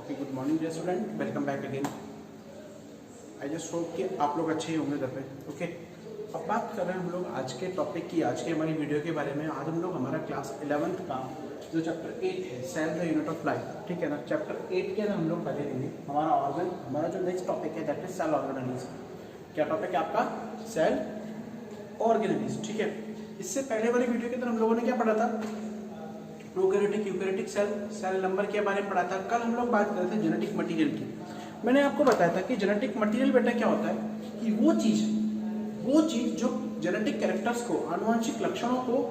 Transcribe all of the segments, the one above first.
Okay, good morning dear student, welcome back again. I just hope कि आप लोग अच्छे ही होंगे घर पे। ओके, अब बात कर रहे हैं हम लोग आज के टॉपिक की, आज के हमारी वीडियो के बारे में। आज हम लोग हमारा क्लास 11th का जो चैप्टर 8 है, cell the unit of life, ठीक है ना। चैप्टर 8 के अंदर हम लोग पढ़े लेंगे हमारा ऑर्गन। हमारा जो नेक्स्ट टॉपिक है दैट इज सेल ऑर्गेनेलिज। क्या टॉपिक है आपका? सेल ऑर्गेनेलिज, ठीक है। इससे पहले वाली वीडियो के अंदर हम लोगों ने क्या पढ़ा था? Prokaryotic eukaryotic cell, cell number के बारे में पढ़ा था। कल हम लोग बात कर रहे थे जेनेटिक मटेरियल की। मैंने आपको बताया था कि जेनेटिक मटेरियल बेटा क्या होता है कि वो चीज जो जेनेटिक कैरेक्टर्स को, आनुवंशिक लक्षणों को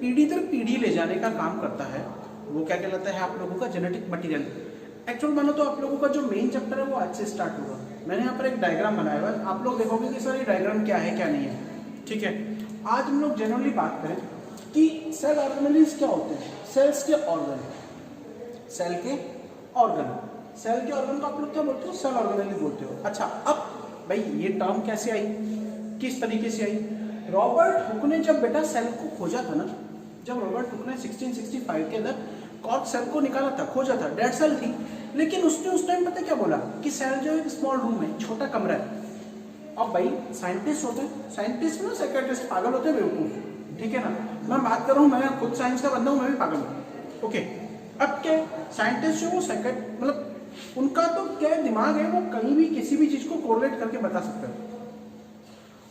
पीढ़ी दर पीढ़ी ले जाने का काम करता है, वो क्या कहलाता है आप लोगों का? Genetic material. एक्चुअल मानो तो आप लोगों का जो मेन चैप्टर है वो आज से स्टार्ट होगा। मैंने यहाँ पर एक डायग्राम बनाया हुआ है, आप लोग देखोगे कि सर ये डायग्राम क्या है क्या नहीं है, ठीक है। आज हम लोग जनरली बात करें कि सेल ऑर्गेनेलिज क्या होते हैं। सेल्स के ऑर्गन, सेल के ऑर्गन, सेल के ऑर्गन को आप लोग क्या बोलते हो? सेल ऑर्गेनेलिज बोलते हो। अच्छा, अब भाई ये टर्म कैसे आई, किस तरीके से आई? रॉबर्ट हुक ने जब बेटा सेल को खोजा था ना, जब रॉबर्ट हुक ने 1665 के अंदर कॉर्क सेल को निकाला था, खोजा था, डेड सेल थी, लेकिन उसने उस टाइम पता क्या बोला कि सेल जो एक स्मॉल रूम है, छोटा कमरा है। अब भाई साइंटिस्ट होते हैं, साइंटिस्ट ना साइकियाट्रिस्ट, पागल होते हैं, बेवकूफ, ठीक है ना। मैं बात कर रहा हूँ, मैं खुद साइंस का बंदा हूँ, मैं भी पागल हूँ। ओके, अब क्या साइंटिस्ट जो वो मतलब उनका तो क्या दिमाग है, वो कहीं भी किसी भी चीज को कोरिलेट करके बता सकते हैं।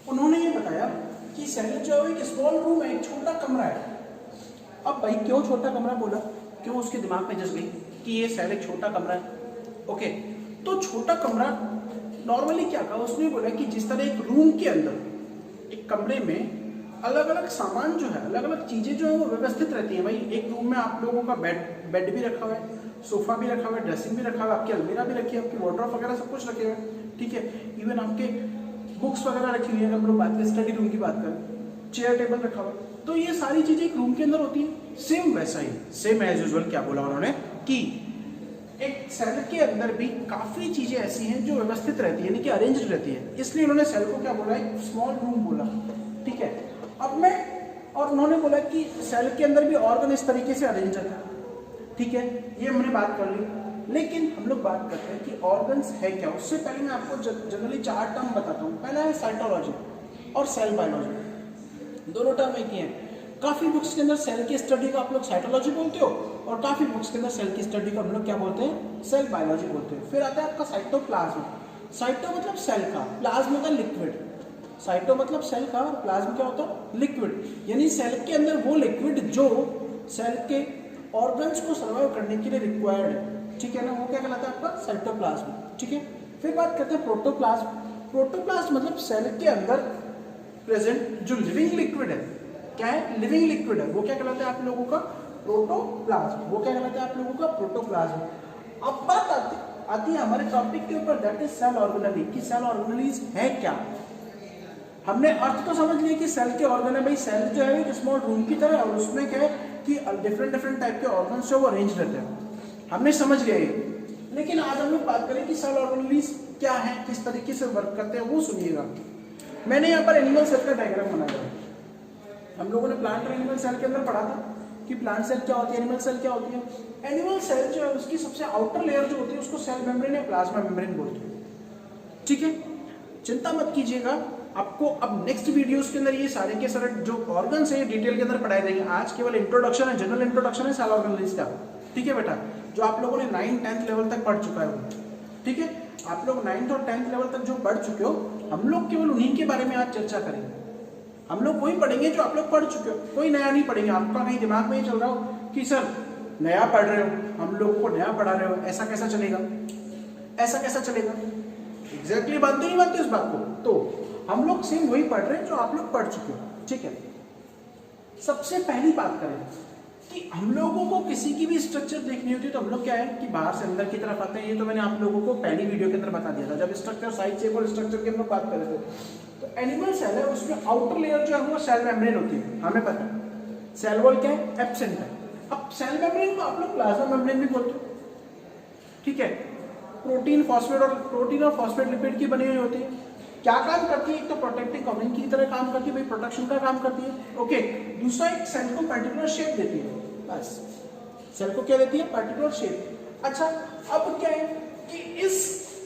उन्होंने ये बताया कि सेल जो है एक स्मॉल रूम है, एक छोटा कमरा है। अब भाई क्यों छोटा कमरा बोला, क्यों उसके दिमाग में जस गई कि ये सेल एक छोटा कमरा है। ओके, तो छोटा कमरा नॉर्मली क्या कहा उसने, बोला कि जिस तरह एक रूम के अंदर, एक कमरे में अलग अलग सामान जो है, अलग अलग चीजें जो है वो व्यवस्थित रहती हैं। भाई एक रूम में आप लोगों का बेड भी रखा हुआ है, सोफा भी रखा हुआ है, ड्रेसिंग भी रखा हुआ है, आपकी अलमीरा भी रखी है, आपकी वार्डरोब वगैरह सब कुछ रखे हुए हैं, ठीक है। इवन आपके बुक्स वगैरह रखी हुई है, हम लोग बात करें स्टडी रूम की बात करें, चेयर टेबल रखा हुआ है, तो ये सारी चीजें एक रूम के अंदर होती है। सेम वैसा ही, सेम एज यूजुअल क्या बोला उन्होंने कि एक सेल के अंदर भी काफी चीजें ऐसी हैं जो व्यवस्थित रहती है, यानी कि अरेंज रहती है, इसलिए उन्होंने सेल को क्या बोला, एक स्मॉल रूम बोला, ठीक है। अब और उन्होंने बोला कि सेल के अंदर भी ऑर्गन इस तरीके से अरेंज रहता है, ठीक है। ये हमने बात कर ली, लेकिन हम लोग बात करते हैं कि ऑर्गन्स है क्या। उससे पहले मैं आपको जनरली 4 टर्म बताता हूँ। पहला है साइटोलॉजी और सेल बायोलॉजी, दोनों टर्म एक ही हैं। काफी बुक्स के अंदर सेल की स्टडी को आप लोग साइटोलॉजी बोलते हो, और काफी बुक्स के अंदर सेल की स्टडी को हम लोग क्या बोलते हैं? सेल बायोलॉजी बोलते हैं। फिर आता है आपका साइटोप्लाज्म। साइटो मतलब सेल का, प्लाज्म मतलब लिक्विड। साइटो मतलब सेल का, और प्लाज्म क्या होता है? लिक्विड, यानी सेल के अंदर वो लिक्विड जो सेल के ऑर्गन्स को सर्वाइव करने के लिए रिक्वायर्ड है, ठीक है ना, वो क्या कहलाता है आपका? साइटोप्लाज्म, ठीक है। फिर बात करते हैं प्रोटोप्लाज्म। प्रोटोप्लाज्म मतलब सेल के अंदर प्रेजेंट जो लिविंग लिक्विड है, क्या है? लिविंग लिक्विड है, वो क्या कहलाता है आप लोगों का? प्रोटोप्लाज्म। वो क्या कहलाता है आप लोगों का? प्रोटोप्लाज्म। अब बात आती है हमारे टॉपिक के ऊपर, दैट इज सेल ऑर्गेनेलिज। कि सेल ऑर्गेनेलिज है क्या? हमने अर्थ तो समझ लिया कि सेल के ऑर्गन है। भाई सेल जो है एक स्मॉल रूम की तरह, और उसमें क्या है कि डिफरेंट टाइप के ऑर्गन्स जो वो अरेंज रहते हैं, हमने समझ लिया ये। लेकिन आज हम लोग बात करें कि सेल ऑर्गेनेलिज क्या है, किस तरीके से वर्क करते हैं, वो सुनिएगा। मैंने यहाँ पर एनिमल सेल का डायग्राम बनाया है। हम लोगों ने प्लांट और एनिमल सेल के अंदर पढ़ा था कि प्लांट सेल क्या होती है, एनिमल सेल क्या होती है। एनिमल सेल जो है उसकी सबसे आउटर लेयर जो होती है उसको सेल मेम्ब्रेन या प्लाज्मा मेम्ब्रेन बोलते हैं, ठीक है। चिंता मत कीजिएगा, आपको अब नेक्स्ट वीडियोस के अंदर ये सारे के सारे जो ऑर्गन्स है डिटेल के अंदर पढ़ाए जाएंगे। आज केवल इंट्रोडक्शन है, जनरल इंट्रोडक्शन है सेल ऑर्गेनेलिज का, ठीक है बेटा, जो आप लोगों ने 9th 10th लेवल तक पढ़ चुका है, ठीक है। आप लोग 9th और 10th लेवल तक जो पढ़ चुके हो, हम लोग केवल उन्हीं के बारे में आज चर्चा करेंगे। हम लोग वही पढ़ेंगे जो आप लोग पढ़ चुके हो, कोई नया नहीं पढ़ेंगे। आपका कहीं दिमाग में ये चल रहा हो कि सर नया पढ़ रहे हो, हम लोग को नया पढ़ा रहे हो, ऐसा कैसा चलेगा, ऐसा कैसा चलेगा? एग्जैक्टली मानते नहीं मानते इस बात को? तो हम लोग सेम वही पढ़ रहे हैं जो आप लोग पढ़ चुके हो, ठीक है। सबसे पहली बात करें कि हम लोगों को किसी की भी स्ट्रक्चर देखनी होती है तो हम लोग क्या है कि बाहर से अंदर की तरफ आते हैं। ये तो मैंने आप लोगों को पहली वीडियो के अंदर बता दिया था, जब स्ट्रक्चर, साइज, शेप और स्ट्रक्चर की हम लोग बात कर रहे थे। तो एनिमल सेल है, उसमें आउटर लेयर जो है वो सेल मेम्ब्रेन होती है, हमें पता है। सेल वॉल क्या है? एब्सेंट है। अब सेल मेम्ब्रेन को आप लोग प्लाज्मा मेम्ब्रेन भी बोलते हो, ठीक है। प्रोटीन और फॉस्फेट लिपिड की बनी हुई होती है। क्या काम करती है? एक तो प्रोटेक्टिव कवरिंग की तरह काम करती है, भाई प्रोटेक्शन का काम करती है, ओके। दूसरा एक सेल को पर्टिकुलर शेप देती है, बस। सेल को क्या देती है? Particular shape. अच्छा, अब क्या है कि इस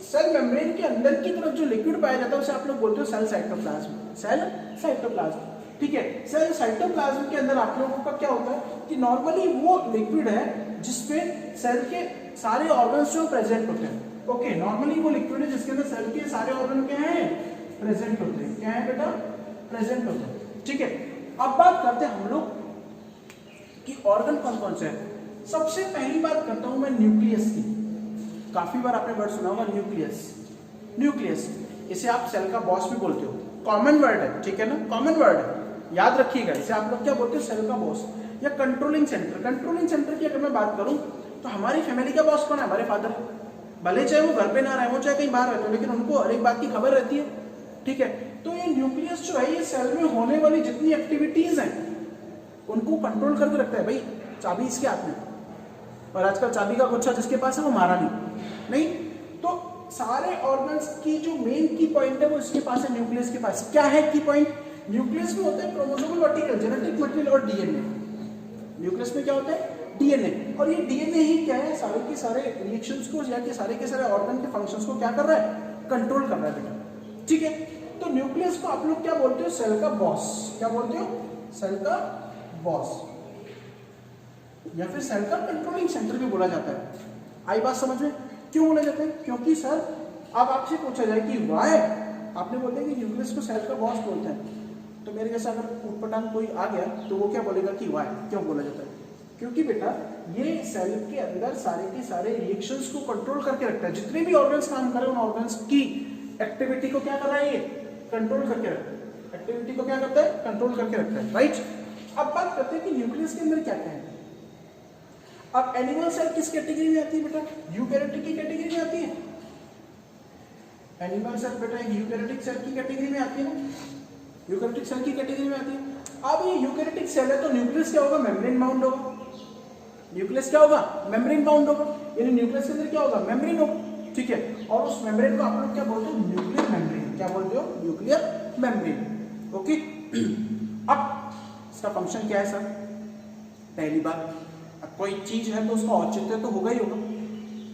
सेल मेम्ब्रेन के अंदर की तरफ जो लिक्विड पाया जाता है उसे आप लोग बोलते हो सेल साइटोप्लाज्म। सेल साइटोप्लाज्म, ठीक है। सेल साइटोप्लाज्म के अंदर आप लोगों का क्या होता है कि नॉर्मली वो लिक्विड है जिसपे सेल के सारे ऑर्गन्स जो प्रेजेंट होते हैं। ओके, नॉर्मली वो लिक्विड है जिसके अंदर सेल के सारे ऑर्गन क्या हैं, प्रेजेंट होते हैं। क्या है बेटा, प्रेजेंट होते हैं, ठीक है। अब बात करते हैं हम लोग कि ऑर्गन कौन कौन से हैं। सबसे पहली बात करता हूं मैं न्यूक्लियस की। काफी बार आपने वर्ड सुना होगा न्यूक्लियस। न्यूक्लियस, इसे आप सेल का बॉस भी बोलते हो, कॉमन वर्ड है, ठीक है ना, कॉमन वर्ड है, याद रखिएगा। इसे आप लोग क्या बोलते हो, सेल का बॉस या कंट्रोलिंग सेंटर। कंट्रोलिंग सेंटर की अगर मैं बात करूं तो हमारी फैमिली का बॉस कौन है, हमारे फादर। भले चाहे वो घर पे ना रहे हो, चाहे कहीं बाहर रहते हो, लेकिन उनको हर एक बात की खबर रहती है, ठीक है। तो ये न्यूक्लियस जो है ये सेल में होने वाली जितनी एक्टिविटीज हैं उनको कंट्रोल करके रखता है। भाई चाबी इसके हाथ में, और आजकल चाबी का गुच्छा जिसके पास है वो मारा नहीं, तो सारे ऑर्गन्स की जो मेन की पॉइंट है वो इसके पास है, न्यूक्लियस के पास। क्या है की पॉइंट, न्यूक्लियस में होता है क्रोमोसोमल वर्टिकल, जेनेटिक मटेरियल और डीएनए। न्यूक्लियस में क्या होता है, डीएनए, और ये डीएनए ही क्या है, सारे के सारे रिएक्शंस को या के सारे ऑर्गन के फंक्शंस को क्या कर रहा है, कंट्रोल कर रहा है बेटा, ठीक है। तो न्यूक्लियस को आप लोग क्या बोलते हो, सेल का बॉस। क्या बोलते हो, सेल का बॉस, या फिर सेल का कंट्रोलिंग सेंटर भी बोला जाता है। आई बात समझ में, क्यों बोला जाता है, क्योंकि सर अब आपसे पूछा जाए कि वाई, आपने बोलते हैं कि न्यूक्लियस को सेल का बॉस बोलते हैं, तो मेरे जैसा अगर उटपटांग कोई आ गया तो वो क्या बोलेगा कि वाई, क्यों बोला जाता है, क्योंकि बेटा ये सेल के अंदर सारे के सारे रिएक्शंस को कंट्रोल करके रखता है। जितने भी ऑर्गन्स काम कर रहे हैं उन ऑर्गन्स की एक्टिविटी को क्या कर रहा है, ये कंट्रोल करके रखता है। एक्टिविटी को क्या करता है, कंट्रोल करके रखता है, राइट। अब बात करते हैं कि न्यूक्लियस के अंदर क्या क्या है। अब एनिमल सेल किस कैटेगरी में आती है बेटा, यूकैरियोटिक की कैटेगरी में आती है। एनिमल सेल बेटा यूकैरियोटिक सेल की कैटेगरी में आती है ना, यूकैरियोटिक सेल की कैटेगरी में आती है। अब ये यूकैरियोटिक सेल है तो न्यूक्लियस क्या होगा, मेम्ब्रेन बाउंड होगा। न्यूक्लियस क्या होगा, मेम्ब्रेन बाउंड होगा, यानी न्यूक्लियस के अंदर क्या होगा, मेम्ब्रेन होगा, ठीक है। और उस मेम्ब्रेन को आप लोग क्या बोलते हो, न्यूक्लियर मेम्ब्रेन। क्या बोलते हो, न्यूक्लियर मेम्ब्रेन, ओके। अब इसका फंक्शन क्या है सर, पहली बात, अब कोई चीज है तो उसका औचित्य तो होगा ही होगा,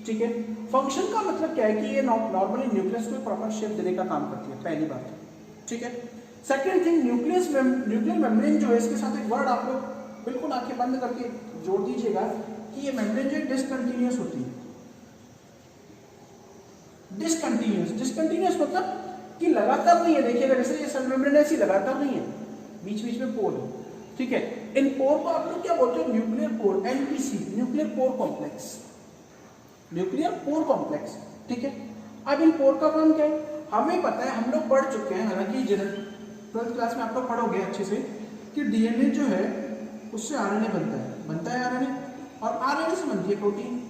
ठीक है। फंक्शन का मतलब क्या है कि ये नॉर्मली न्यूक्लियस को प्रॉपर शेप देने का काम करती है, पहली बात, ठीक है। सेकंड थिंग, न्यूक्लियर मेम्ब्रेन जो है, इसके साथ एक वर्ड आप लोग बिल्कुल आंखें बंद करके जोड़ दीजिएगा कि ये मेम्ब्रेन जो है डिसकंटिन्यूअस होती है। डिसकंटिन्यूअस मतलब कि लगातार नहीं है। देखिएगा जैसे ये सेल मेम्ब्रेन ऐसी लगातार नहीं है, बीच बीच में पोर है, ठीक है। इन पोर को आप लोग क्या बोलते हो, nuclear pore, NPC, nuclear pore complex, nuclear pore complex, ठीक है। अब इन पोर का काम क्या है, हमें पता है, हम लोग पढ़ चुके हैं, हालांकि 12th क्लास में आप लोग पढ़ोगे अच्छे से कि डीएनए जो है उससे आरएनए बनता है आरएनए, और आरएनए से बनती है प्रोटीन,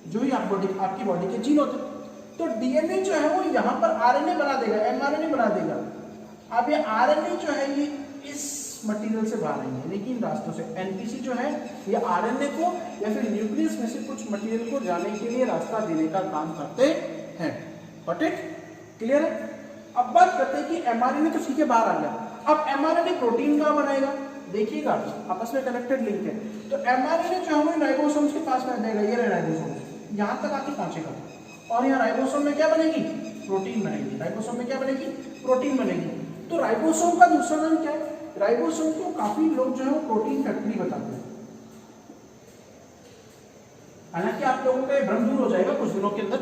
जो ही आपकी बॉडी के जीन होते हैं। तो डीएनए जो है वो यहाँ पर आरएनए बना देगा, एमआरएनए बना देगा। अब ये आरएनए जो है ये इस मटेरियल से बाहर आएंगे, लेकिन इन रास्तों से। एनपीसी जो है ये आरएनए को या फिर न्यूक्लियस में से कुछ मटेरियल को जाने के लिए रास्ता देने का काम करते हैं। गॉट इट, क्लियर है। अब बात करते हैं कि एमआरएनए तो ठीक है बाहर आ गया, अब एमआरएनए प्रोटीन कहाँ बनाएगा, देखिएगा आपस में कनेक्टेड लिंक है। तो एमआरएनए जो है राइबोसोम्स के पास में जाएगा, ये राइबोसोम यहाँ तक आके पहुंचेगा, और यहाँ राइबोसोम में क्या बनेगी, प्रोटीन बनेगी। राइबोसोम में क्या बनेगी, प्रोटीन बनेगी। तो राइबोसोम का दूसरा नाम क्या है, राइबोसोम को काफी लोग जो है वो प्रोटीन फैक्ट्री बताते हैं। हालांकि आप लोगों का ये भ्रम दूर हो जाएगा कुछ दिनों के अंदर।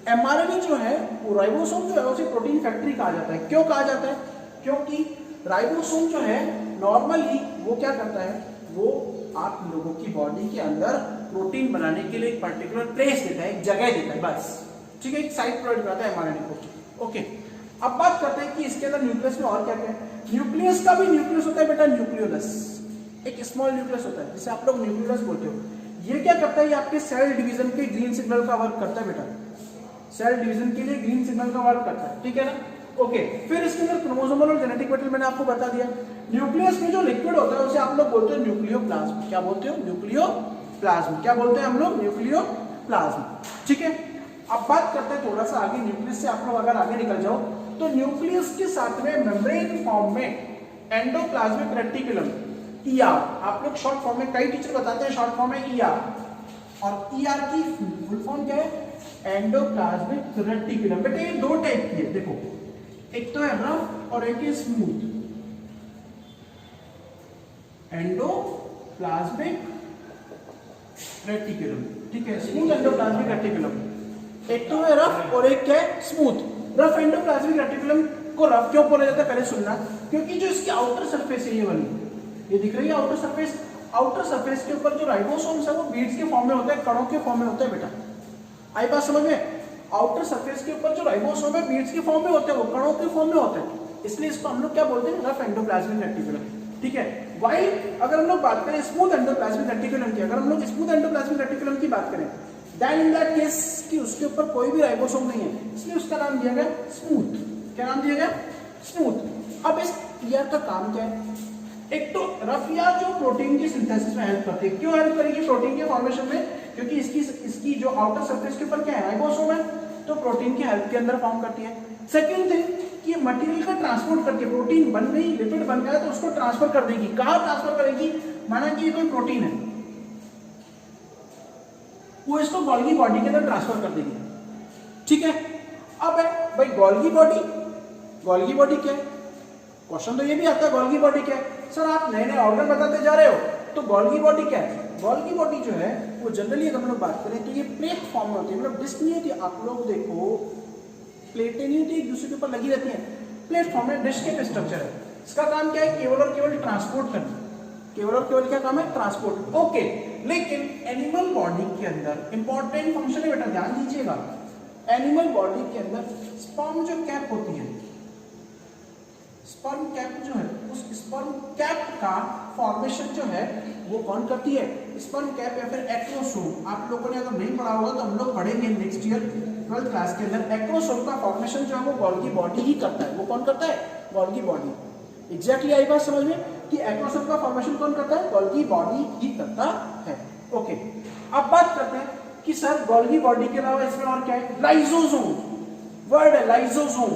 एमआरएनए जो है वो राइबोसोम जो है उसे प्रोटीन फैक्ट्री कहा जाता है। क्यों कहा जाता है, क्योंकि राइबोसोम जो है नॉर्मली वो क्या करता है, वो आप लोगों की बॉडी के अंदर प्रोटीन बनाने के लिए एक पर्टिकुलर प्लेस देता है, एक जगह देता है, बस, ठीक है, एक साइट प्रोवाइड कराता है एमआरएनए को, ओके। अब बात करते हैं कि इसके अंदर न्यूक्लियस में और क्या क्या है। न्यूक्लियस का भी न्यूक्लियस होता है बेटा, न्यूक्लियोलस, एक स्मॉल न्यूक्लियस होता है जिसे आप लोग न्यूक्लियोलस बोलते हो। ये क्या करता है, ये आपके सेल डिवीजन के ग्रीन सिग्नल का वर्क करता है बेटा, सेल डिवीजन के लिए ग्रीन सिग्नल का वर्क करता है, ठीक है ना, ओके। फिर इसके अंदर क्रोमोसोमल और जेनेटिक मटेरियल मैंने आपको बता दिया। न्यूक्लियस में जो लिक्विड होता है उसे आप लोग बोलते हो न्यूक्लियोप्लाज्म। क्या बोलते हो, न्यूक्लियोप्लाज्म। क्या बोलते हैं हम लोग, न्यूक्लियोप्लाज्म, ठीक है। अब बात करते हैं थोड़ा सा आगे, न्यूक्लियस से आप लोग अगर आगे निकल जाओ तो न्यूक्लियस के साथ में मेम्ब्रेन फॉर्म में एंडोप्लाज्मिक रेटिकुलम, ईआर, आप लोग शॉर्ट फॉर्म में, कई टीचर बताते हैं शॉर्ट फॉर्म में ईआर, और ईआर की फुल फॉर्म क्या है? Endoplasmic reticulum. बेटा ये दो टाइप की है, देखो एक तो है रफ और एक है स्मूथ। एंडोप्लाज्मिक रेटिकुलम, ठीक है, स्मूथ एंडोप्लाज्मिक रेटिकुलम। एक तो है रफ और एक क्या है? स्मूथ। रफ एंडोप्लाज्मिक रेटिकुलम को रफ क्यों बोला जाता है पहले सुनना, क्योंकि जो इसकी आउटर सरफेस है ये वाली, ये दिख रही है आउटर सरफेस, आउटर सरफेस के ऊपर जो राइबोसोम्स है वो बीड्स के फॉर्म में होता है, कणों के फॉर्म में होता है। बेटा आई बात समझ में? आउटर सरफेस के ऊपर जो राइबोसोम है बीड्स के फॉर्म में होते हैं, वो कणों के फॉर्म में होते हैं, इसलिए इसको हम लोग क्या बोलते हैं? रफ एंडोप्लाज्मिक रेटिकुलम, ठीक है। वाइल अगर हम लोग बात करें स्मूथ एंडोप्लाज्मिक रेटिकुलम की, अगर हम लोग स्मूथ एंडोप्लाज्मिक रेटिकुलम की बात करें, देन इन दैट केस कि उसके ऊपर कोई भी राइबोसोम नहीं है, इसलिए उसका नाम दिया गया स्मूथ। क्या नाम दिया गया? स्मूथ। अब इस ईआर का काम क्या है? एक तो रफ ईआर जो प्रोटीन की सिंथेसिस में हेल्प करती है। क्यों हेल्प करेगी प्रोटीन के फॉर्मेशन में? क्योंकि इसकी जो आउटर सरफेस के ऊपर क्या है? राइबोसोम है, तो प्रोटीन की हेल्प के अंदर फॉर्म करती है। सेकंड थिंग कि ये मटेरियल का ट्रांसपोर्ट करके, प्रोटीन बन गई, लिपिड बन गया तो उसको ट्रांसफर कर देगी। कहाँ ट्रांसफर करेगी? माना कि ये कोई प्रोटीन है, वो इसको गोल्गी बॉडी के अंदर ट्रांसफर कर देगी, ठीक है। अब है भाई गोल्गी बॉडी, गोल्गी बॉडी क्या है? क्वेश्चन तो ये भी आता है गोल्गी बॉडी क्या है? सर आप नए नए ऑर्गन बताते जा रहे हो, तो गोल्गी बॉडी क्या है? गोल्गी बॉडी जो है वो जनरली अगर हम लोग बात करें तो ये प्लेट फॉर्म में होती है, मतलब डिस्क नहीं होती। आप लोग देखो प्लेटें नहीं होती, एक दूसरे के ऊपर लगी रहती है, प्लेट फॉर्म में डिस्क के स्ट्रक्चर है। इसका काम क्या है? केवल और केवल ट्रांसपोर्ट करना। केवल और केवल क्या काम है? ट्रांसपोर्ट। ओके, लेकिन एनिमल बॉडी के अंदर इंपॉर्टेंट फंक्शन है बेटा, ध्यान दीजिएगा। एनिमल बॉडी के अंदर स्पर्म जो कैप होती है, स्पर्म कैप जो है, उस स्पर्म कैप का फॉर्मेशन जो है वो कौन करती है? स्पर्म कैप या फिर एक्रोसोम। आप लोगों ने अगर नहीं पढ़ा होगा तो हम लोग पढ़ेंगे नेक्स्ट ईयर 12th क्लास के अंदर। एक्रोसोम का फॉर्मेशन जो है वो गोल्गी बॉडी ही करता है। वो कौन करता है? Golgi body. एग्जैक्टली आई बात समझ में कि एक्रोसोम का फॉर्मेशन कौन करता है? गोल्गी बॉडी ही करता है। ओके, अब बात करते हैं कि सर गोल्गी बॉडी के अलावा इसमें और क्या है? लाइसोसोम। वर्ड है लाइसोसोम,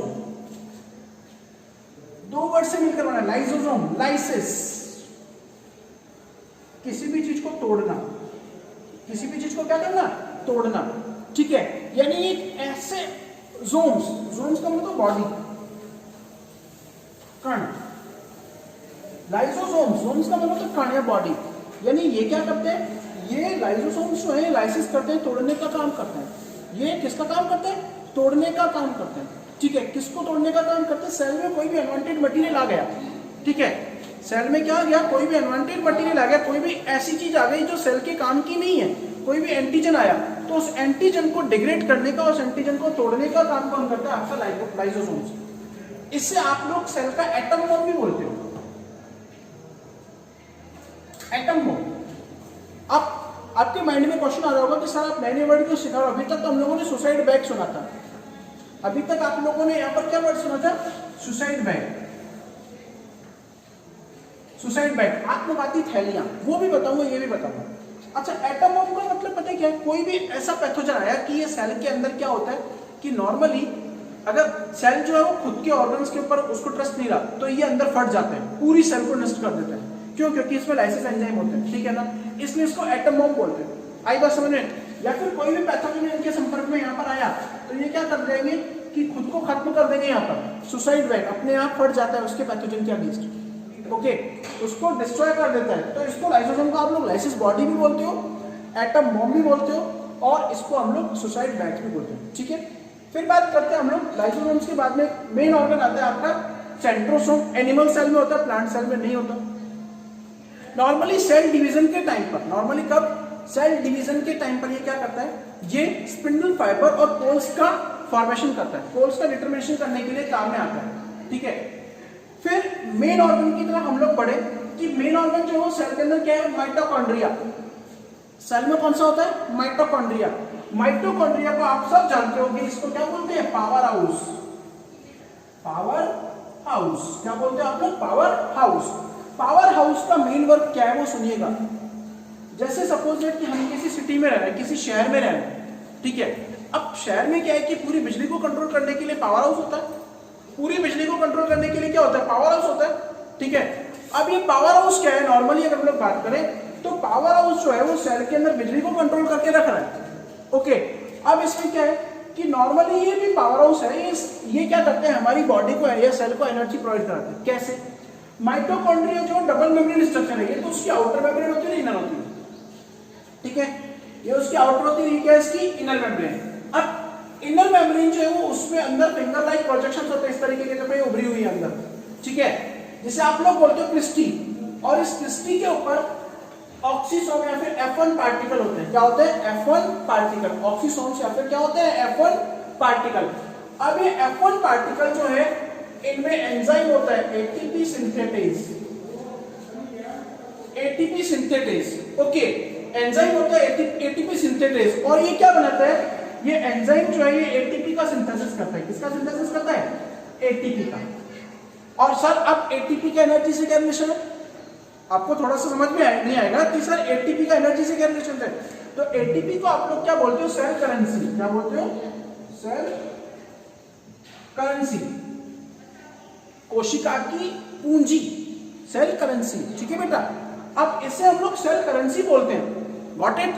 दो वर्ड से मिलकर बना लाइसोसोम। लाइसिस, किसी भी चीज को तोड़ना, किसी भी चीज को क्या करना? तोड़ना, ठीक है। यानी एक ऐसे जोन्स, जोन्स का मतलब बॉडी, कण, लाइसोसोम्स, जोन्स का मतलब कण या बॉडी। यानी ये क्या करते हैं? ये लाइसोसोम्स जो है लाइसिस करते हैं, तोड़ने का काम करते हैं। ये किसका काम करते हैं? तोड़ने का काम करते हैं, ठीक है। किसको तोड़ने का काम करते हैं? सेल में कोई भी अनवांटेड मटेरियल आ गया, ठीक है। सेल में क्या आ गया? कोई भी अनवांटेड मटेरियल आ गया, कोई भी ऐसी चीज आ गई जो सेल के काम की नहीं है, कोई भी एंटीजन आया, तो उस एंटीजन को डिग्रेड करने का, उस एंटीजन को तोड़ने का काम कौन करता है? आपका लाइसोसोम्स। इससे आप लोग सेल का एटम बॉम्ब भी बोलते हो, एटम बॉम्ब। अब आपके माइंड में क्वेश्चन आ रहा होगा कि सर आप नए नए वर्ड क्यों सिखा रहे हो? अभी तक तो हम लोगों ने सुसाइड बैग सुना था, अभी तक आप लोगों ने यहां पर क्या वर्ड सुना था? सुसाइड बैग, सुसाइड बैग, आत्मघाती थैलियां, वो भी बताऊंगा, ये भी बताऊंगा। अच्छा, एटम बॉम्ब का मतलब पता है क्या है? कोई भी ऐसा पैथोजन आया कि ये सेल के अंदर क्या होता है कि नॉर्मली अगर सेल जो है वो खुद के ऑर्गन्स के ऊपर उसको ट्रस्ट नहीं रहा, तो ये अंदर फट जाते हैं, पूरी सेल को नष्ट कर देते हैं। क्यों? क्योंकि इसमें लाइसिस एंजाइम होते हैं, ठीक है ना, इसलिए इसको एटम बॉम्ब बोलते हैं। आई बात समझ में? या फिर कोई भी पैथोजन इनके संपर्क में यहाँ पर आया तो ये क्या कर देंगे कि खुद को खत्म कर देंगे। यहाँ पर सुसाइड बैग अपने आप फट जाता है उसके पैथोजन के अगेंस्ट, ओके, उसको डिस्ट्रॉय कर देता है। तो इसको लाइसोसोम का आप लोग लाइसिस बॉडी भी बोलते हो, एटम बॉम्ब भी बोलते हो, और इसको हम लोग सुसाइड बैग भी बोलते हैं, ठीक है। फिर बात करते हैं हम लोग लाइसोसोम्स के बाद में मेन ऑर्गन आता है आपका सेंट्रोसोम। एनिमल सेल में होता है, प्लांट सेल में नहीं होता। नॉर्मली सेल डिवीजन के टाइम पर, नॉर्मली कब? सेल डिवीजन के टाइम पर ये क्या करता है? ये स्पिंडल फाइबर और पोल्स का फॉर्मेशन करता है, पोल्स का डिटरमिनेशन करने के लिए काम में आता है, ठीक है। फिर मेन ऑर्गन की तरफ हम लोग पढ़े कि मेन ऑर्गन जो है सेल के अंदर क्या है? माइटोकॉन्ड्रिया। सेल में कौन सा होता है? माइटोकॉन्ड्रिया। माइटोकॉन्ड्रिया को आप सब जानते होंगे, इसको क्या बोलते हैं? Power house. पावर हाउस क्या बोलते हैं आप लोग? Power house. पावर हाउस का मेन वर्क क्या है वो सुनिएगा। जैसे सपोज दैट कि हम किसी सिटी में रह रहे हैं, किसी शहर में रह रहे हैं, ठीक है। अब शहर में क्या है कि पूरी बिजली को कंट्रोल करने के लिए पावर हाउस होता है, पूरी बिजली को कंट्रोल करने के लिए क्या होता है? पावर हाउस होता है, ठीक है। अब ये पावर हाउस क्या है? नॉर्मली अगर हम लोग बात करें तो पावर हाउस जो है वो सेल के अंदर बिजली को कंट्रोल करके रख रहा है। ओके, अब इसमें क्या है कि नॉर्मली ये भी पावर हाउस है, ये क्या करते हैं, हमारी बॉडी को या सेल को एनर्जी प्रोवाइड कराते हैं। कैसे? माइटोकॉन्ड्रिया जो डबल मेम्ब्रेन स्ट्रक्चर है, ये तो उसकी आउटर मेम्ब्रेन होती है, इनर होती है, ठीक है, ये उसकी आउटर होती है, क्या है इसकी इनर मेम्ब्रेन। अब इनर मेम्ब्रेन जो है वो उसमें अंदर फिंगर लाइक प्रोजेक्शंस होते हैं इस तरीके के, जब ये उभरी हुई है अंदर, ठीक है, जिसे आप लोग बोलते हो क्रिस्टी, और इस क्रिस्टी के ऊपर ऑक्सीसोम या फिर F1 पार्टिकल होते हैं। क्या होते हैं? F1 पार्टिकल, ऑक्सीसोम्स या फिर क्या होते हैं? F1 particle. अब ये F1 पार्टिकल जो है इनमें एंजाइम होता है ATP synthetase, ATP synthetase, okay, enzyme होता है एटीपी सिंथेटेज, और ये क्या बनाता है? ये एंजाइम जो है ये एटीपी का सिंथेसिस करता है। किसका सिंथेसिस करता है? एटीपी का। और सर अब एटीपी का एनर्जी से क्या रिलेशन है? आपको थोड़ा सा समझ में नहीं आएगा कि सर एटीपी का एनर्जी से क्या रिलेशन है। तो एटीपी को आप लोग क्या बोलते हो? Cell currency. क्या बोलते हो? सेल करेंसी, कोशिका की पूंजी, सेल करेंसी, ठीक है बेटा। अब इसे हम लोग सेल करेंसी बोलते हैं। Got it?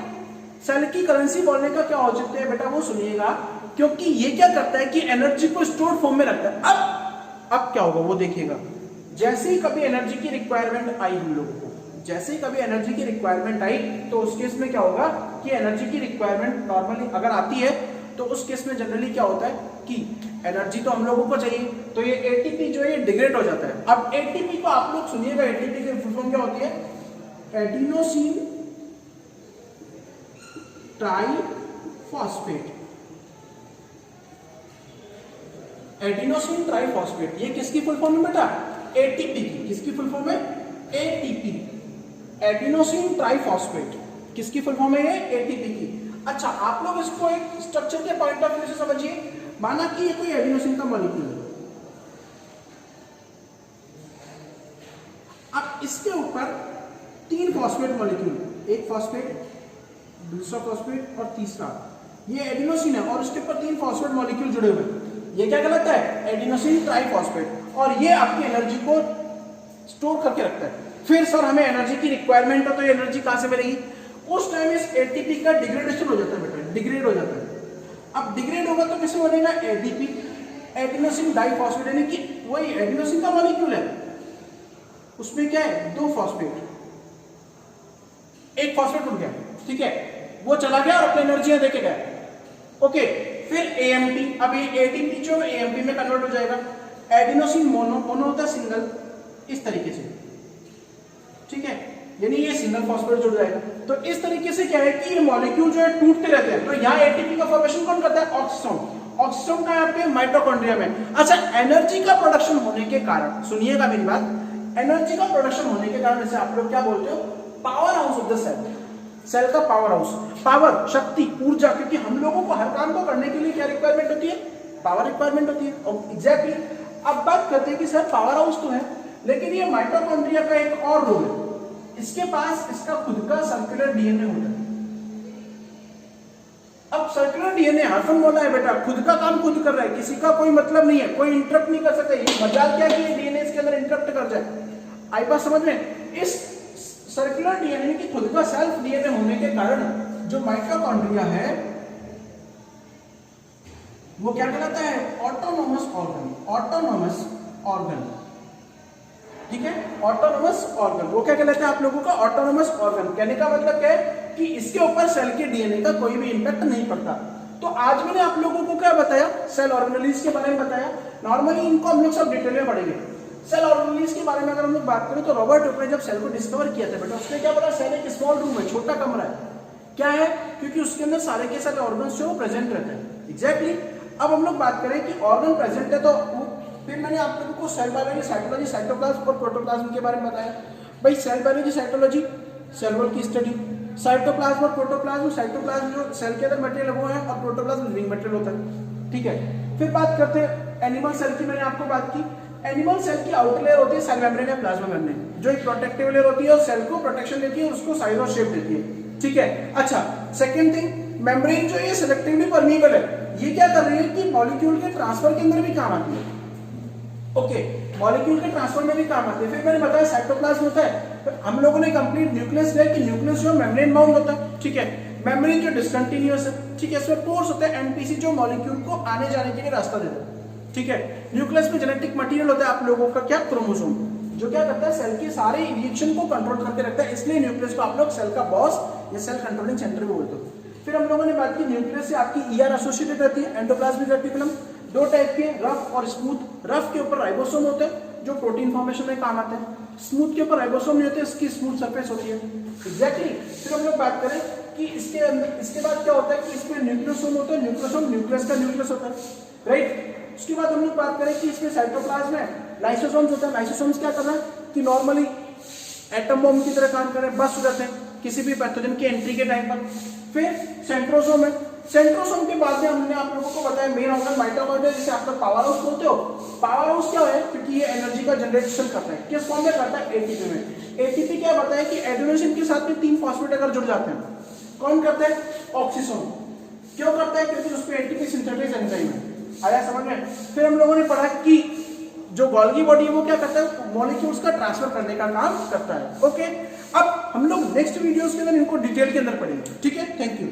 सेल की करेंसी बोलने का क्या औचित्य है बेटा, वो सुनिएगा, क्योंकि ये क्या करता है कि एनर्जी को स्टोर फॉर्म में रखता है। अब क्या होगा वो देखिएगा। जैसे ही कभी एनर्जी की रिक्वायरमेंट आई हम लोगों को, जैसे ही कभी एनर्जी की रिक्वायरमेंट आई, तो उस केस में क्या होगा कि एनर्जी की रिक्वायरमेंट नॉर्मली अगर आती है तो उस केस में जनरली क्या होता है कि एनर्जी तो हम लोगों को चाहिए, तो ये एटीपी जो है ये डिग्रेड हो जाता है। अब एटीपी को आप लोग सुनिएगा, एटीपी की फुल फॉर्म क्या होती है? Adenosine triphosphate. एडिनोसिन ट्राइफॉस्फेट, ये किसकी फुल फॉर्म है बेटा? एटीपी की। किसकी फुल फॉर्म है? ATP, adenosine triphosphate. किसकी फुल फॉर्म है ये? एटीपी की। अच्छा, आप लोग इसको एक स्ट्रक्चर के पॉइंट ऑफ व्यू से समझिए। माना कि ये कोई एडिनोसिन का मॉलिक्यूल है, अब इसके ऊपर 3 फॉस्फेट मॉलिक्यूल, एक फॉस्फेट, दूसरा फॉस्फेट और तीसरा, ये एडिनोसिन है, और उसके ऊपर 3 फॉस्फेट मॉलिक्यूल जुड़े हुए हैं। ये क्या कहलाता है? एडिनोसिन ट्राइफॉस्फेट, और ये आपकी एनर्जी को स्टोर करके रखता है। फिर सर हमें एनर्जी की रिक्वायरमेंट हो तो ये एनर्जी कहां से मिलेगी? उस टाइम इस एटीपी का डिग्रेडेशन हो जाता है बेटा, डिग्रेड हो जाता है। अब डिग्रेड होगा तो किससे बनेगा? एडीपी, एडिनोसिन डाइफॉस्फेट, यानी कि वही एडिनोसिन का मॉलिक्यूल है, उसमें क्या है? 2 फॉस्फेट, एक फॉस्फेट उड़ गया, ठीक है, वो चला गया और अपनी एनर्जी देके गया, ओके। फिर एएमपी, अब ये एटीपी जो एएमपी में कन्वर्ट हो जाएगा। एडिनोसिन मोनो, मोनो होता है सिंगल, इस तरीके से, ठीक है, यानी ये सिंगल फॉस्फेट जुड़ जाएगा। तो इस तरीके से क्या है कि ये मॉलिक्यूल जो है टूटते रहते हैं। तो यहाँ एटीपी का फॉर्मेशन कौन करता है? ऑक्सीसोम। ऑक्सीसोम का यहाँ पे माइटोकॉन्ड्रिया में। अच्छा, एनर्जी का प्रोडक्शन होने के कारण, सुनिएगा मेरी बात, एनर्जी का प्रोडक्शन होने के कारण इसे आप लोग क्या बोलते हो? Power house of the cell. Cell का पावर हाउस, पावर, शक्ति, ऊर्जा, क्योंकि हम लोगों को हर काम को करने के लिए क्या रिक्वायरमेंट होती है? पावर रिक्वायरमेंट होती है। एग्जैक्टली। अब बात करते हैं कि सर पावर हाउस तो है, लेकिन ये माइटोकॉन्ड्रिया का एक और रोल है। इसके पास इसका खुद का सर्कुलर डीएनए होता है। अब सर्कुलर डीएनए, हाफन बोला है बेटा, खुद का काम खुद कर रहा है, किसी का कोई मतलब नहीं है, कोई इंटरप्ट नहीं कर सकता। ये मजाल क्या कि ये डीएनए इसके अंदर इंटरप्ट कर जाए। आई बात समझ में? इस सर्कुलर डीएनए की खुद का सेल्फ डीएनए होने के कारण जो माइटोकॉन्ड्रिया है वो क्या कहलाता है? Autonomous organ. ऑटोनोमस ऑर्गन, ठीक है, ऑटोनोमस ऑर्गन। वो क्या कहलाता है आप लोगों का? Autonomous organ. कहने का मतलब क्या है कि इसके ऊपर सेल के डीएनए का कोई भी इंपैक्ट नहीं पड़ता। तो आज मैंने आप लोगों को क्या बताया? सेल ऑर्गेनेल्स के बारे में बताया। नॉर्मली इनको हम लोग सब डिटेल में पढ़ेंगे। सेल ऑर्गेनेल्स के बारे में अगर हम लोग बात करें तो रॉबर्ट हुक ने जब सेल को डिस्कवर किया था बेटा, उसने क्या बोला? सेल एक स्मॉल रूम है, छोटा कमरा है। क्या है? क्योंकि उसके अंदर सारे के सारे ऑर्गन्स जो प्रेजेंट रहते हैं। एग्जैक्टली। अब हम लोग बात करें कि ऑर्गन प्रेजेंट है, तो फिर मैंने आप लोगों को सेल बायोलॉजी, साइटोलॉजी, साइटोप्लाज्म और प्रोटोप्लाज्म के बारे में बताया। भाई cell biology, cytology, cell wall की स्टडी, साइटोप्लाज्म और प्रोटोप्लाज्म, साइटोप्लाज्म जो सेल के अंदर मटेरियल वो है, और प्रोटोप्लाज्म लिविंग मटेरियल होता है, ठीक है। फिर बात करते हैं एनिमल सेल की। मैंने आपको बात की, एनिमल सेल की आउटर लेयर होती है सेल मेम्ब्रेन या प्लाज्मा मेम्ब्रेन, जो एक प्रोटेक्टिव लेयर होती है और सेल को प्रोटेक्शन देती है, उसको साइज और शेप देती है, ठीक है। अच्छा, सेकंड थिंग, मेम्ब्रेन जो है सेलेक्टिवली परमीएबल है। ये क्या कर रही है कि मॉलिक्यूल के ट्रांसफर के अंदर भी काम आती है, ओके, मॉलिक्यूल के ट्रांसफर में भी काम आती है। फिर मैंने बताया साइटोप्लाज्म होता है, हम लोगों ने कंप्लीट न्यूक्लियस लिया कि न्यूक्लियस जो मेम्ब्रेन बाउंड होता है, ठीक है, मेम्ब्रेन जो डिसकंटिन्यूअस है, ठीक है, इसमें पोर्स होता है एनपीसी जो मॉलिक्यूल को आने जाने के लिए रास्ता देता है, ठीक है। न्यूक्लियस में जेनेटिक मटेरियल होता है आप लोगों का क्या, क्रोमोसोम, जो क्या करता है सेल के सारे रिएक्शन को कंट्रोल करके रखता है, इसलिए न्यूक्लियस को आप लोग सेल का बॉस या सेल कंट्रोलिंग सेंटर भी बोलते हो। फिर हम लोगों ने बात की न्यूक्लियस से आपकी ईआर एसोसिएटेड रहती है, एंडोप्लाज्मिक रेटिकुलम, दो टाइप के, रफ और स्मूथ। रफ के ऊपर राइबोसोम होते हैं जो प्रोटीन फॉर्मेशन में काम आते हैं, स्मूथ के ऊपर राइबोसोम नहीं होते, इसकी स्मूथ सरफेस होती है, एग्जैक्टली। फिर हम लोग बात करें कि इसके बाद क्या होता है कि इसमें न्यूक्लियोसोम होता है, न्यूक्लियोसोम न्यूक्लियस का न्यूक्लियस होता है, राइट। उसके बाद हम लोग बात करें कि इसमें साइटोप्लाज्म है, लाइसोसोम्स होता है। लाइसोसोम्स क्या कर रहा है कि नॉर्मली एटम बॉम्ब की तरह काम कर रहे हैं, बस हो जाते हैं किसी भी पैथोजन की एंट्री के टाइम पर। फिर सेंट्रोसोम है, सेंट्रोसोम के बाद में हमने आप लोगों को बताया मेन ऑर्गन माइटोकॉन्ड्रिया, जिसे आप लोग पावर हाउस बोलते हो। पावर हाउस क्या है, क्योंकि ये एनर्जी का जनरेशन करता है, किस फॉर्म में करता है, एटीपी में। एटीपी क्या बताया कि एडेनोसिन के साथ में 3 फॉस्फेट अगर जुड़ जाते हैं, कौन करता है, ऑक्सीसोम। क्यों करता है, क्योंकि उसमें एटीपी सिंथेटाइज एंजाइम है, आया समझ में। फिर हम लोगों ने पढ़ा कि जो गोल्गी बॉडी है वो क्या करता है, मॉलिक्यूल्स का ट्रांसफर करने का काम करता है, ओके। अब हम लोग नेक्स्ट वीडियोस के अंदर इनको डिटेल के अंदर पढ़ेंगे, ठीक है, थैंक यू।